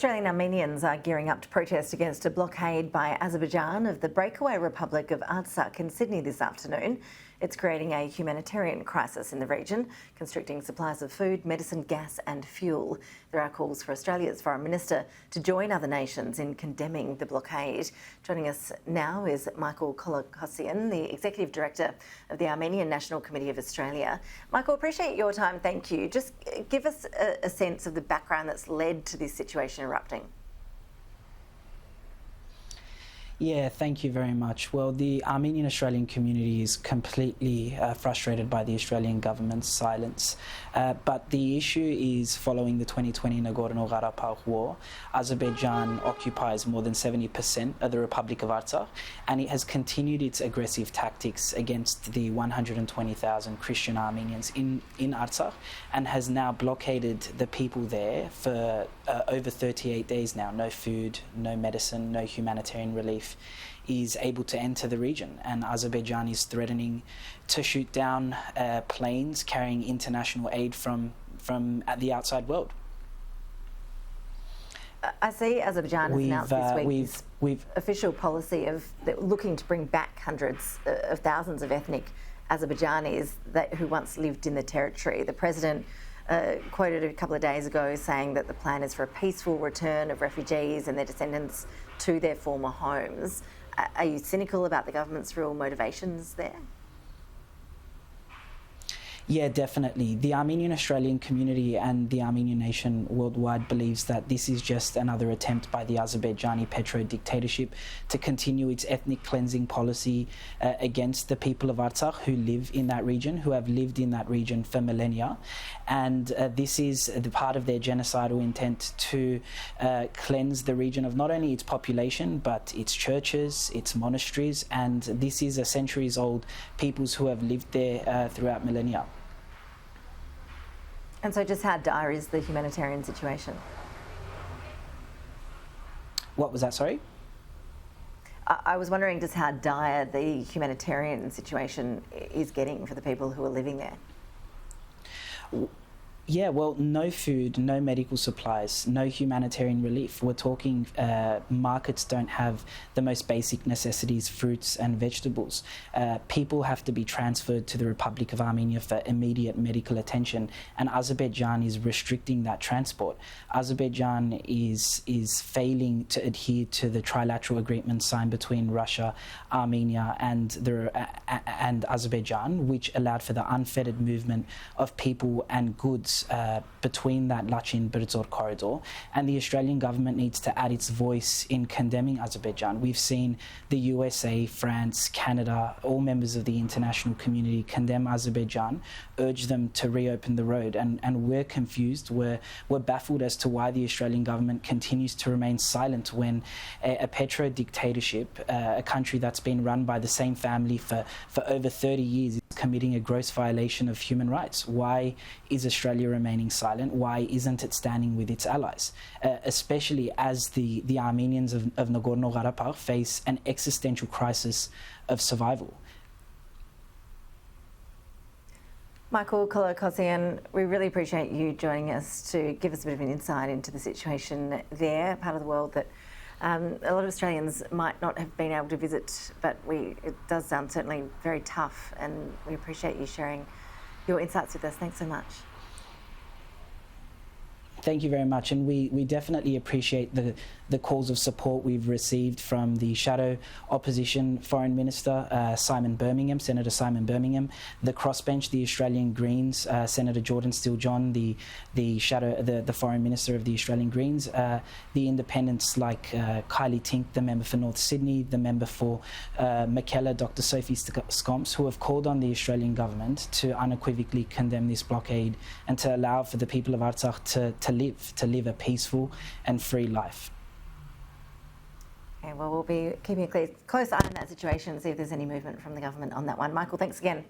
Australian Armenians are gearing up to protest against a blockade by Azerbaijan of the breakaway Republic of Artsakh in Sydney this afternoon. It's creating a humanitarian crisis in the region, constricting supplies of food, medicine, gas and fuel. There are calls for Australia's Foreign Minister to join other nations in condemning the blockade. Joining us now is Michael Kolokossian, the Executive Director of the Armenian National Committee of Australia. Michael, appreciate your time, thank you. Just give us a sense of the background that's led to this situation erupting. Yeah, thank you very much. Well, the Armenian Australian community is completely frustrated by the Australian government's silence. But the issue is following the 2020 Nagorno-Karabakh war, Azerbaijan occupies more than 70% of the Republic of Artsakh, and it has continued its aggressive tactics against the 120,000 Christian Armenians in Artsakh, and has now blockaded the people there for over 38 days now. No food, no medicine, no humanitarian relief is able to enter the region, and Azerbaijan is threatening to shoot down planes carrying international aid from the outside world. I see Azerbaijan has announced this week official policy of looking to bring back hundreds of thousands of ethnic Azerbaijanis who once lived in the territory. The president quoted a couple of days ago saying that the plan is for a peaceful return of refugees and their descendants to their former homes. Are you cynical about the government's real motivations there? Yeah, definitely. The Armenian Australian community and the Armenian nation worldwide believes that this is just another attempt by the Azerbaijani Petro dictatorship to continue its ethnic cleansing policy against the people of Artsakh who live in that region, who have lived in that region for millennia. And this is the part of their genocidal intent to cleanse the region of not only its population, but its churches, its monasteries, and this is a centuries-old peoples who have lived there throughout millennia. And so just how dire is the humanitarian situation? What was that, sorry? I was wondering just how dire the humanitarian situation is getting for the people who are living there. Yeah, well, no food, no medical supplies, no humanitarian relief. We're talking markets don't have the most basic necessities, fruits and vegetables. People have to be transferred to the Republic of Armenia for immediate medical attention, and Azerbaijan is restricting that transport. Azerbaijan is failing to adhere to the trilateral agreement signed between Russia, Armenia and Azerbaijan, which allowed for the unfettered movement of people and goods between that Lachin-Birzor corridor, and the Australian government needs to add its voice in condemning Azerbaijan. We've seen the USA, France, Canada, all members of the international community condemn Azerbaijan, urge them to reopen the road, and we're confused, we're baffled as to why the Australian government continues to remain silent when a Petro dictatorship, a country that's been run by the same family for over 30 years, is committing a gross violation of human rights. Why is Australia remaining silent? Why isn't it standing with its allies? Especially as the Armenians of Nagorno-Karabakh face an existential crisis of survival. Michael Kolokossian, we really appreciate you joining us to give us a bit of an insight into the situation there, part of the world that a lot of Australians might not have been able to visit, but it does sound certainly very tough, and we appreciate you sharing your insights with us. Thanks so much. Thank you very much, and we definitely appreciate the calls of support we've received from the shadow opposition Foreign Minister Senator Simon Birmingham, the crossbench, the Australian Greens, Senator Jordan Steele-John, the Foreign Minister of the Australian Greens, the independents like Kylie Tink, the member for North Sydney, the member for Mackellar, Dr. Sophie Scomps, who have called on the Australian government to unequivocally condemn this blockade and to allow for the people of Artsakh to live a peaceful and free life. Okay, well, we'll be keeping a close eye on that situation and see if there's any movement from the government on that one. Michael, thanks again.